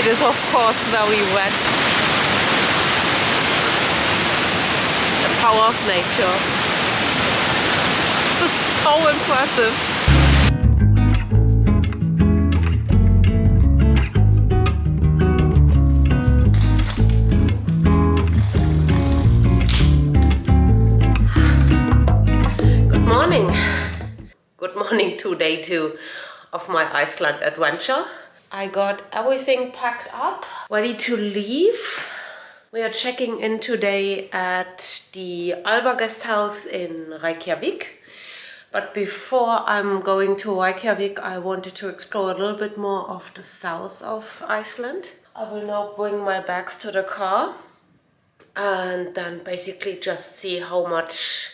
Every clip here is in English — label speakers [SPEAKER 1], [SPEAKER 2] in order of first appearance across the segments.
[SPEAKER 1] It is of course very wet. The power of nature. This is so impressive. Good morning to day 2 of my Iceland adventure. I got everything packed up, ready to leave. We are checking in today at the Alba Guesthoouse in Reykjavik. But before I'm going to Reykjavik, I wanted to explore a little bit more of the south of Iceland. I will now bring my bags to the car and then basically just see how much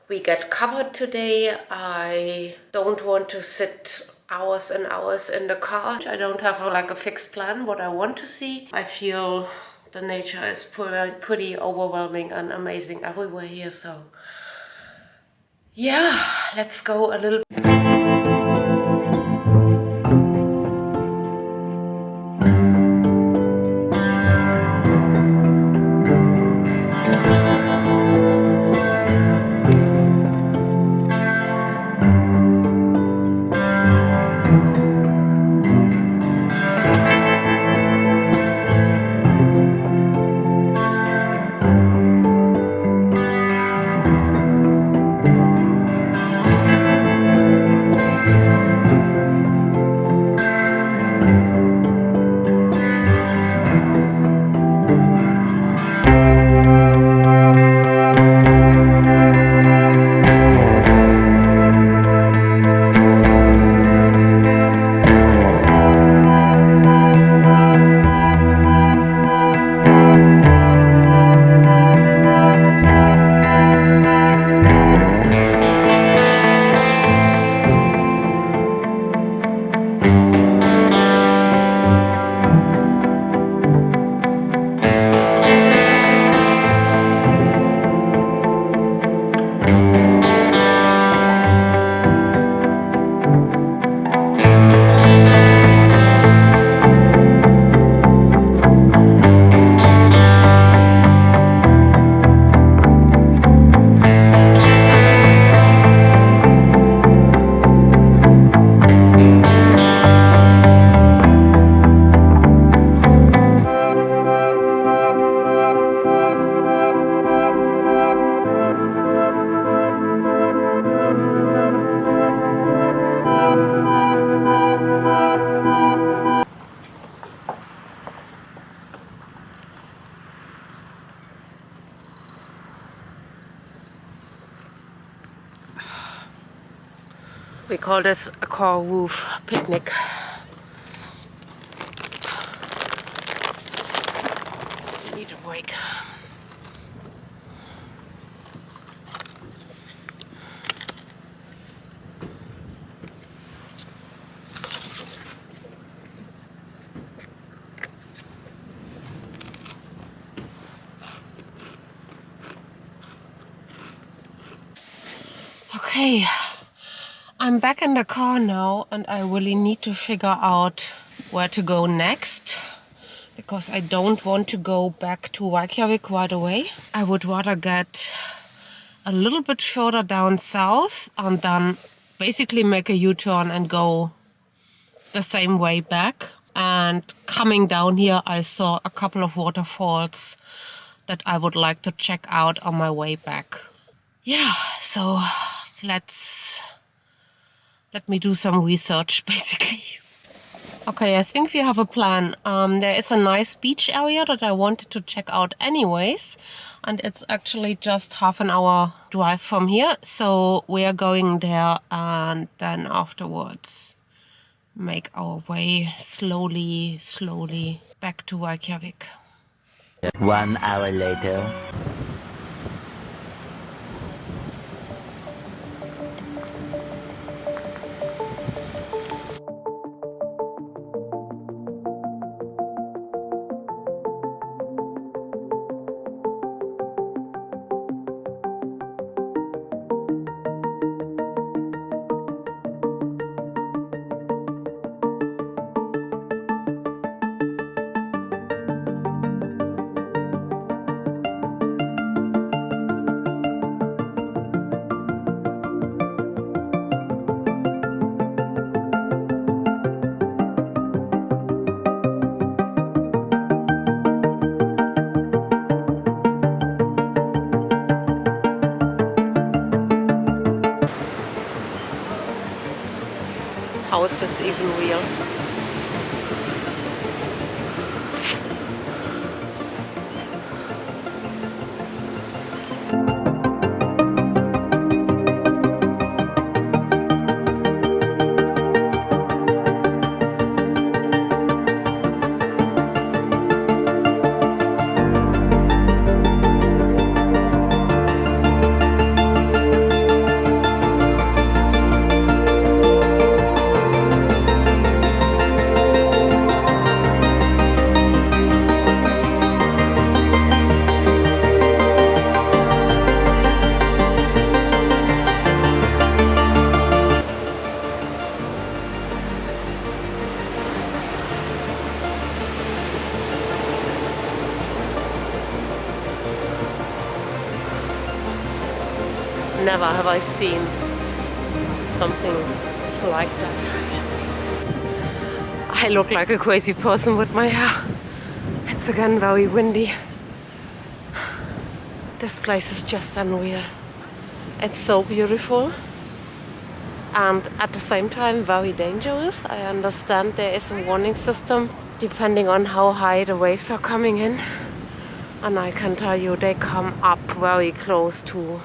[SPEAKER 1] we get covered today. I don't want to sit hours and hours in the car. I don't have a fixed plan what I want to see. I feel the nature is pretty overwhelming and amazing everywhere here. So yeah, let's go a little. We call this a car roof picnic. Need a break. Okay. I'm back in the car now and I really need to figure out where to go next because I don't want to go back to Reykjavik right away. I would rather get a little bit further down south and then basically make a U-turn and go the same way back. And coming down here, I saw a couple of waterfalls that I would like to check out on my way back. Yeah, so let me do some research, basically. Okay, I think we have a plan. There is a nice beach area that I wanted to check out anyways. And it's actually just half an hour drive from here. So we are going there and then afterwards make our way slowly back to Reykjavik.
[SPEAKER 2] 1 hour later.
[SPEAKER 1] this even real? Never have I seen something like that. I look like a crazy person with my hair. It's again very windy. This place is just unreal. It's so beautiful and at the same time very dangerous. I understand there is a warning system depending on how high the waves are coming in. And I can tell you they come up very close to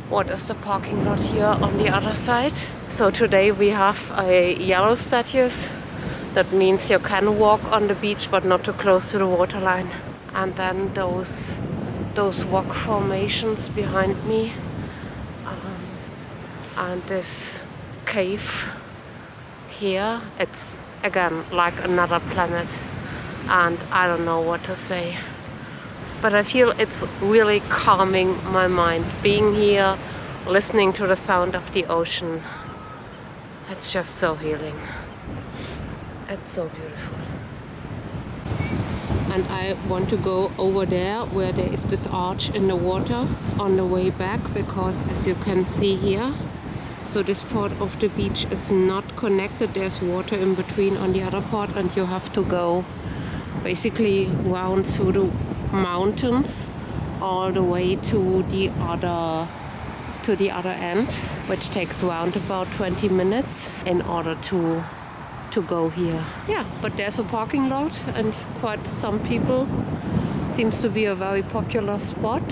[SPEAKER 1] what is the parking lot here on the other side. So today we have a yellow statues. That means you can walk on the beach but not too close to the waterline. And then those rock formations behind me. And this cave here, it's again like another planet. And I don't know what to say. But I feel it's really calming my mind. Being here, listening to the sound of the ocean. It's just so healing. It's so beautiful. And I want to go over there where there is this arch in the water on the way back, because as you can see here, so this part of the beach is not connected. There's water in between on the other part, and you have to go basically round through the mountains all the way to the other end, which takes around about 20 minutes in order to go here. Yeah, but there's a parking lot and quite some people. It seems to be a very popular spot,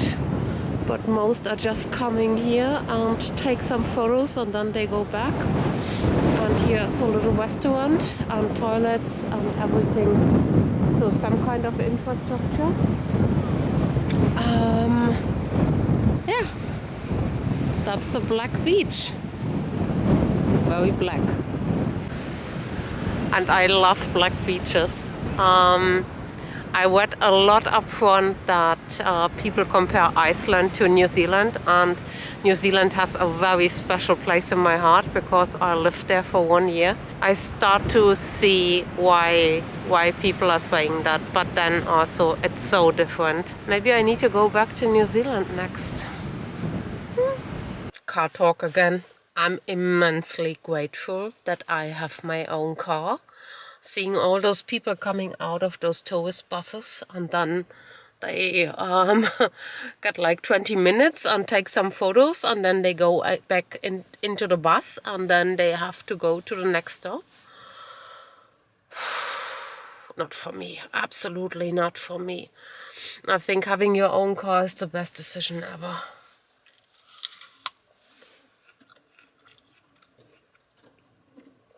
[SPEAKER 1] but most are just coming here and take some photos and then they go back. And here's a little restaurant and toilets and everything. So some kind of infrastructure. Yeah, that's the black beach. Very black. And I love black beaches. I read a lot up front that people compare Iceland to New Zealand, and New Zealand has a very special place in my heart because I lived there for 1 year. I start to see why people are saying that, but then also it's so different. Maybe I need to go back to New Zealand next. Car talk again. I'm immensely grateful that I have my own car. Seeing all those people coming out of those tourist buses, and then they get like 20 minutes and take some photos, and then they go back into the bus, and then they have to go to the next stop. Not for me. Absolutely not for me. I think having your own car is the best decision ever.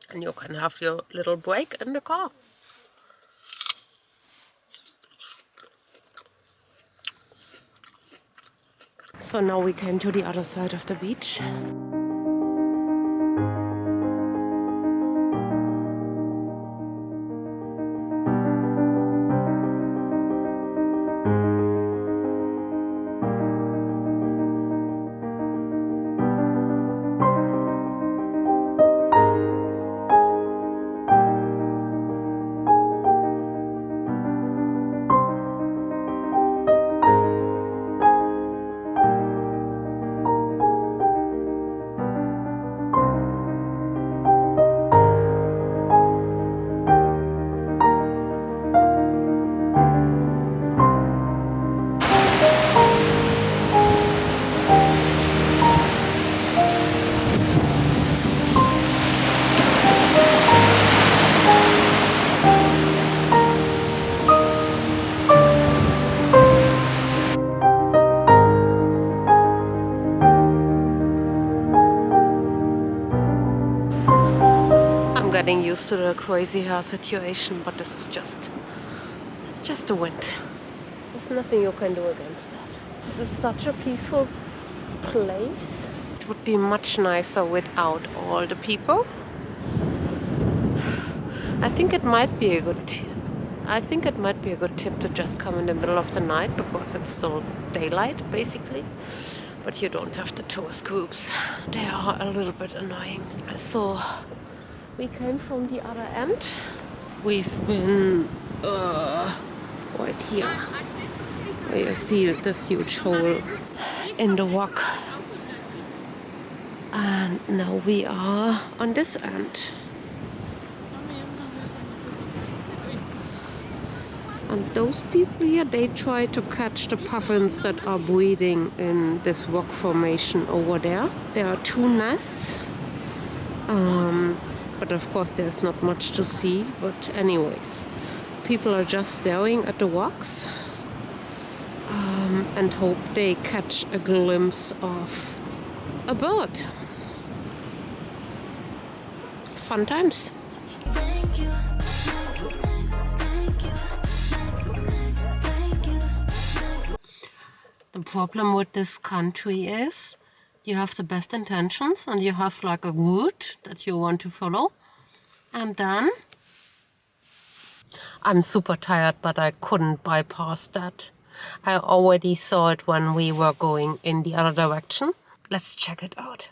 [SPEAKER 1] And you can have your little break in the car. So now we came to the other side of the beach. used to the crazy hair situation, but this is just, it's just the wind. There's nothing you can do against that. This is such a peaceful place. It would be much nicer without all the people. I think it might be a good tip to just come in the middle of the night because it's still daylight basically. But you don't have the tourist groups. They are a little bit annoying. So we came from the other end. We've been right here. Where you see this huge hole in the rock. And now we are on this end. And those people here, they try to catch the puffins that are breeding in this rock formation over there. There are 2 nests. But of course there's not much to see. But anyways, people are just staring at the rocks and hope they catch a glimpse of a bird. Fun times.
[SPEAKER 3] Thank you.
[SPEAKER 1] The problem with this country is you have the best intentions and you have like a route that you want to follow. And then I'm super tired, but I couldn't bypass that. I already saw it when we were going in the other direction. Let's check it out.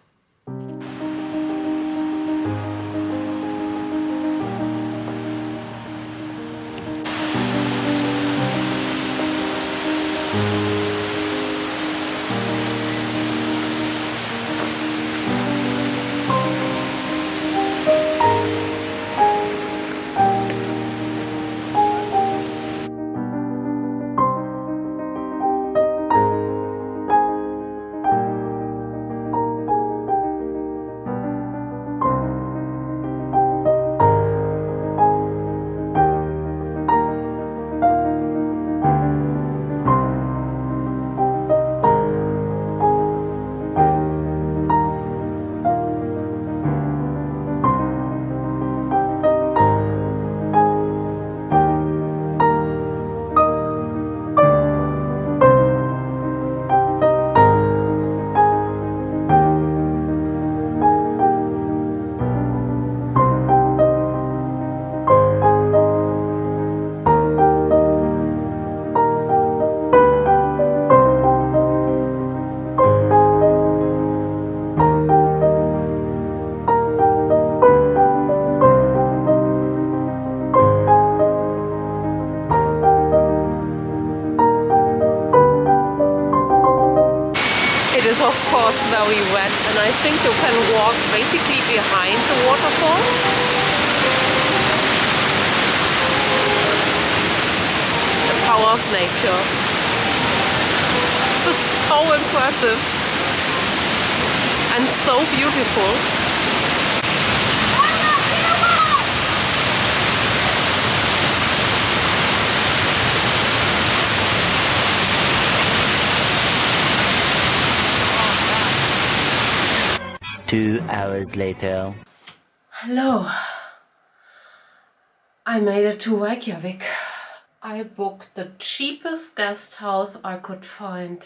[SPEAKER 1] It is of course very wet, and I think you can walk basically behind the waterfall. The power of nature. This is so impressive and so beautiful.
[SPEAKER 2] 2 hours later.
[SPEAKER 1] Hello. I made it to Reykjavik. I booked the cheapest guest house I could find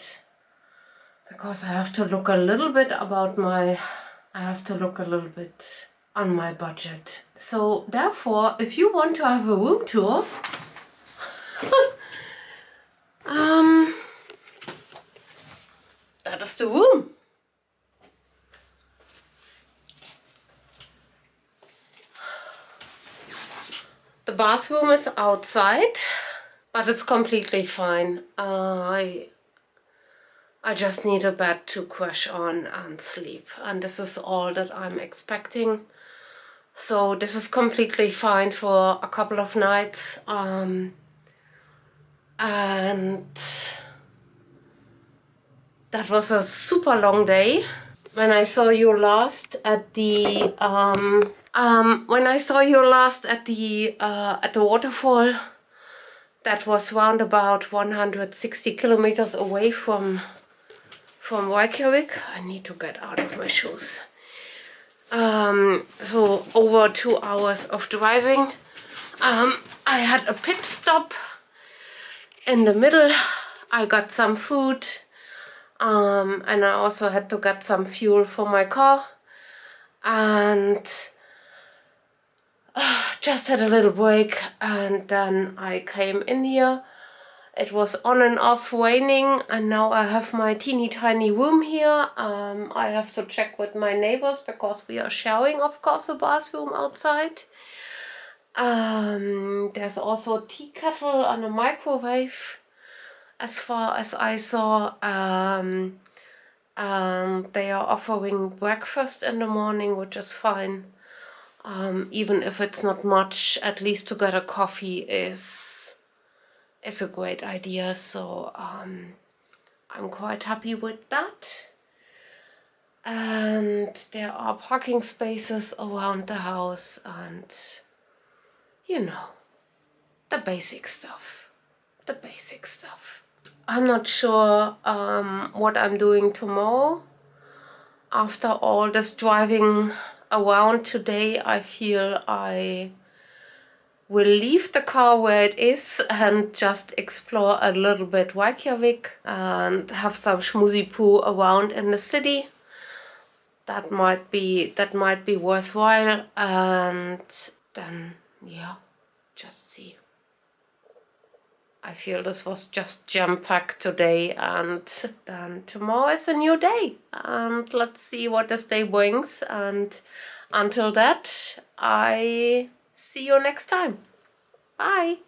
[SPEAKER 1] because I have to look a little bit on my budget. So therefore, if you want to have a room tour, that is the room. The bathroom is outside, but it's completely fine. I just need a bed to crash on and sleep, and this is all that I'm expecting. So this is completely fine for a couple of nights. And that was a super long day. When I saw you last at the waterfall, that was round about 160 kilometers away from Reykjavik. I need to get out of my shoes. So over 2 hours of driving. I had a pit stop in the middle. I got some food, and I also had to get some fuel for my car, and just had a little break, and then I came in here. It was on and off raining, and now I have my teeny tiny room here. I have to check with my neighbors because we are sharing, of course, a bathroom outside. There's also a tea kettle and a microwave, as far as I saw. They are offering breakfast in the morning, which is fine. Even if it's not much, at least to get a coffee is a great idea. So I'm quite happy with that. And there are parking spaces around the house, and you know, the basic stuff. The basic stuff. I'm not sure what I'm doing tomorrow. After all this driving around today, I feel I will leave the car where it is and just explore a little bit Reykjavik and have some schmoozy poo around in the city. That might be worthwhile, and then yeah, just see. I feel this was just jam-packed today, and then tomorrow is a new day. And let's see what this day brings. And until that, I see you next time. Bye.